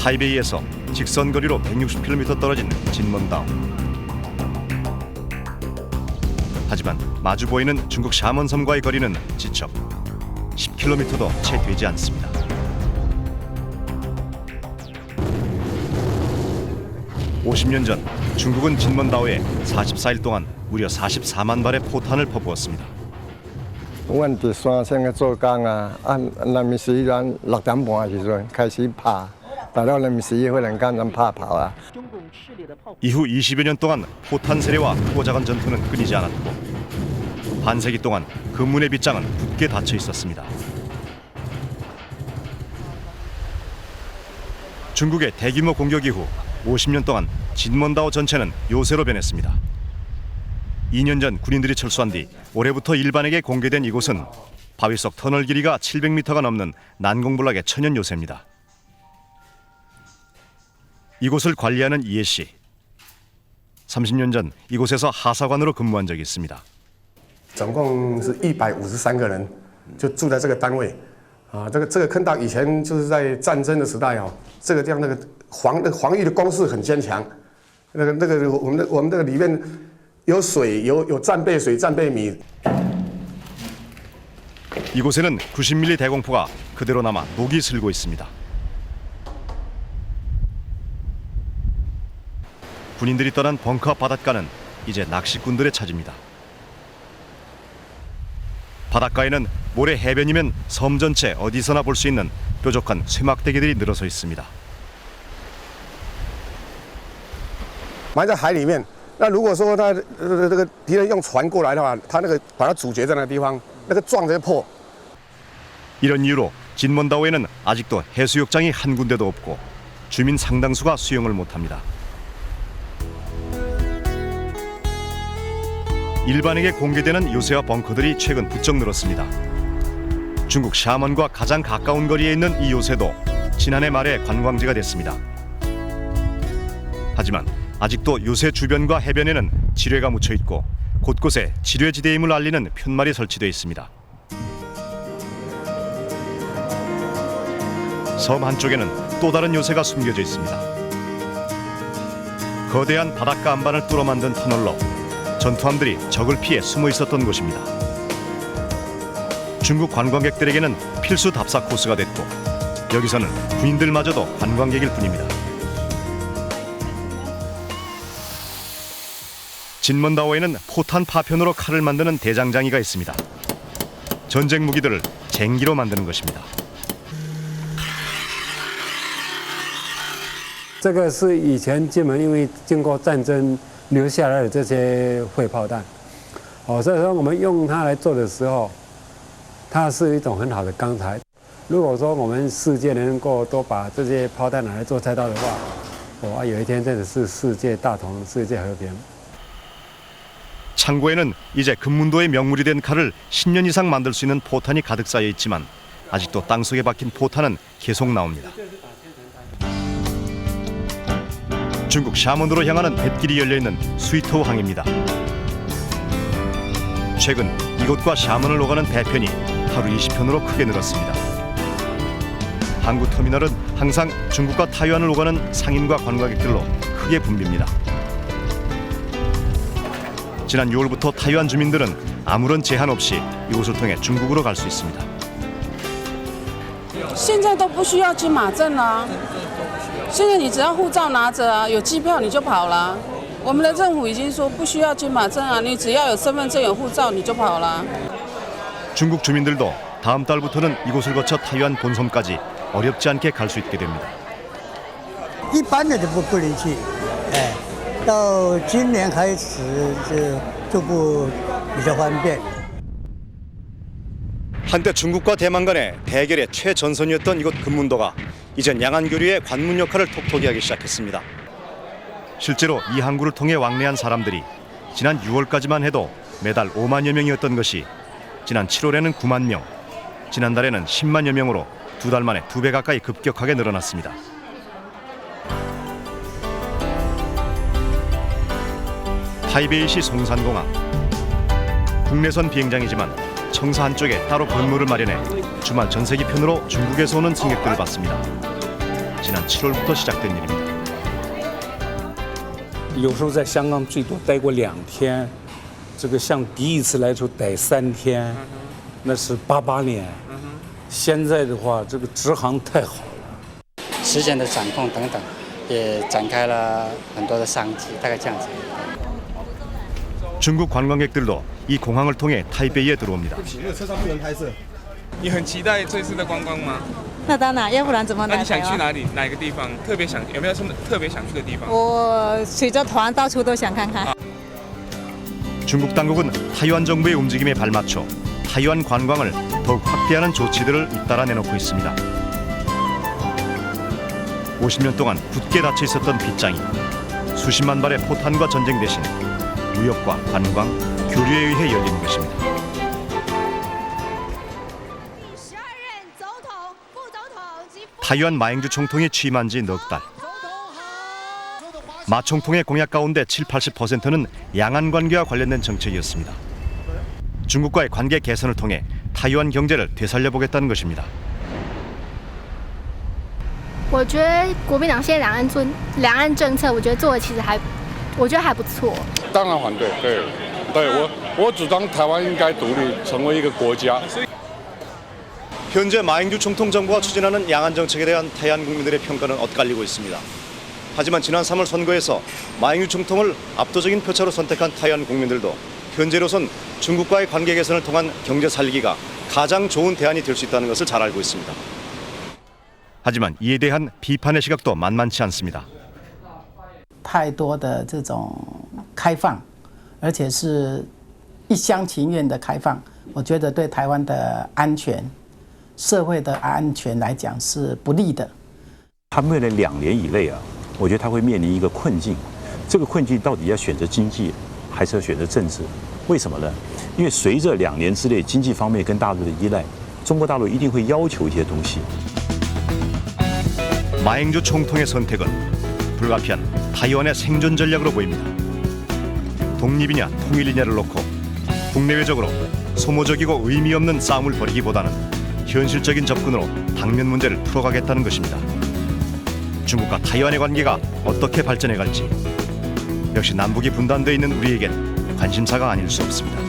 타이베이에서 직선 거리로 160km 떨어진 진먼다오. 하지만 마주 보이는 중국 샤먼섬과의 거리는 지척 10km도 채 되지 않습니다. (50년) 전 중국은 진먼다오에 44일 동안 무려 44만 발의 포탄을 퍼부었습니다. 阮伫山上个做工啊，咱们时咱6点半时阵开始拍，打到咱们11忽然间咱拍跑啊。 이후 20여 년 동안 포탄 세례와 크고 작은 전투는 끊이지 않았고 반세기 동안 근문의 빗장은 굳게 닫혀 있었습니다. 중국의 대규모 공격 이후 50년 동안 진먼다오 전체는 요새로 변했습니다. 2년 전 군인들이 철수한 뒤 올해부터 일반에게 공개된 이곳은 바위 속 터널 길이가 700m가 넘는 난공불락의 천연 요새입니다. 이곳을 관리하는 이해 씨. 30년 전 이곳에서 하사관으로 근무한 적이 있습니다. 总共是153个人，就住在这个单位。这个坑道以前就是在战争的时代哦，这个地方那个防御的工事很坚强。我们这个里面有水，有战备水、战备米。 이곳에는 90mm 대공포가 그대로 남아 녹이 슬고 있습니다. 군인들이 떠난 벙커 앞 바닷가는 이제 낚시꾼들의 차지입니다. 바닷가에는 모래 해변이면 섬 전체 어디서나 볼 수 있는 뾰족한 쇠막대기들이 늘어서 있습니다. 埋在海里面，那如果说他这个敌人用船过来的话，他那个把它阻绝在那个地方，那个撞着破。 이런 이유로 진먼다오에는 아직도 해수욕장이 한 군데도 없고 주민 상당수가 수영을 못합니다. 일반에게 공개되는 요새와 벙커들이 최근 부쩍 늘었습니다. 중국 샤먼과 가장 가까운 거리에 있는 이 요새도 지난해 말에 관광지가 됐습니다. 하지만 아직도 요새 주변과 해변에는 지뢰가 묻혀 있고 곳곳에 지뢰지대임을 알리는 푯말이 설치되어 있습니다. 섬 한쪽에는 또 다른 요새가 숨겨져 있습니다. 거대한 바닷가 안반을 뚫어 만든 터널로 전투함들이 적을 피해 숨어 있었던 곳입니다. 중국 관광객들에게는 필수 답사 코스가 됐고 여기서는 군인들마저도 관광객일 뿐입니다. 진먼다오에는 포탄 파편으로 칼을 만드는 대장장이가 있습니다. 전쟁 무기들을 쟁기로 만드는 것입니다. 这个是以前金门因为经过战争留下来的这些废炮弹，所以说我们用它来做的时候，它是一种很好的钢材。如果说我们世界能够都把这些炮弹拿来做菜刀的话，有一天真的是世界大同，世界和平。 창고에는 이제 금문도의 명물이 된 칼을 10년 이상 만들 수 있는 포탄이 가득 쌓여 있지만 아직도 땅속에 박힌 포탄은 계속 나옵니다. 중국 샤먼으로 향하는 뱃길이 열려있는 수이토우항입니다. 최근 이곳과 샤먼을 오가는 배편이 하루 20편으로 크게 늘었습니다. 항구 터미널은 항상 중국과 타이완을 오가는 상인과 관광객들로 크게 붐빕니다. 지난 6월부터 타이완 주민들은 아무런 제한 없이 이곳을 통해 중국으로 갈 수 있습니다. 现在都不需要金马证了，现在你只要护照拿着啊，有机票你就跑了。我们的政府已经说不需要金马证啊，你只要有身份证、有护照你就跑了。 중국 주민들도 다음 달부터는 이곳을 거쳐 타이완 본섬까지 어렵지 않게 갈 수 있게 됩니다. 一般的就不能去，到今年开始就不比较方便。 한때 중국과 대만 간의 대결의 최전선이었던 이곳 금문도가 이젠 양안교류의 관문 역할을 톡톡히 하기 시작했습니다. 실제로 이 항구를 통해 왕래한 사람들이 지난 6월까지만 해도 매달 5만여 명이었던 것이 지난 7월에는 9만 명, 지난달에는 10만여 명으로 두 달 만에 2배 가까이 급격하게 늘어났습니다. 타이베이시 송산공항. 국내선 비행장이지만 청사 한쪽에 따로 건물을 마련해 주말 전세기편으로 중국에서 오는 승객들을 받습니다. 지난 7월부터 시작된 일입니다. 有时候在香港最多待过2天，这个像第一次来的时候待3天，那是88年。现在的话，这个直航太好了。时间的掌控等等，也展开了很多的商机，大概这样子。 중국 관광객들도 이 공항을 통해 타이베이에 들어옵니다. 你很期待这次的观光吗？那当然，要不然怎么来？那你想去哪里？哪个地方？特别想有没有什么特别想去的地方？我随着团到处都想看看。 중국 당국은 타이완 정부의 움직임에 발맞춰 타이완 관광을 더욱 확대하는 조치들을 잇따라 내놓고 있습니다. 50년 동안 굳게 닫혀 있었던 빗장이 수십만 발의 포탄과 전쟁 대신 무역과 관광, 교류에 의해 열리는 것입니다. 타이완 마행주 총통이 취임한 지 넉 달. 마 총통의 공약 가운데 70~80%는 양안 관계와 관련된 정책이었습니다. 중국과의 관계 개선을 통해 타이완 경제를 되살려보겠다는 것입니다. 我觉得国民党现在两岸政策，我觉得做的其实我觉得还不错。当然反对，我主张台湾应该独立，成为一个国家。 현재 마행주 총통 정부가 추진하는 양안 정책에 대한 타이완 국민들의 평가는 엇갈리고 있습니다. 하지만 지난 3월 선거에서 마행주 총통을 압도적인 표차로 선택한 타이완 국민들도 현재로선 중국과의 관계 개선을 통한 경제 살리기가 가장 좋은 대안이 될 수 있다는 것을 잘 알고 있습니다. 하지만 이에 대한 비판의 시각도 만만치 않습니다. 太多的这种开放，而且是一厢情愿的开放，我觉得对台湾的安全、社会的安全来讲是不利的。他未来2年以内啊，我觉得他会面临一个困境。这个困境到底要选择经济，还是要选择政治？为什么呢？因为随着2年之内经济方面跟大陆的依赖，中国大陆一定会要求一些东西。 마행주 총통의 선택은 불가피한 타이완의 생존 전략으로 보입니다. 독립이냐 통일이냐를 놓고 국내외적으로 소모적이고 의미 없는 싸움을 벌이기보다는 현실적인 접근으로 당면 문제를 풀어가겠다는 것입니다. 중국과 타이완의 관계가 어떻게 발전해 갈지 역시 남북이 분단되어 있는 우리에겐 관심사가 아닐 수 없습니다.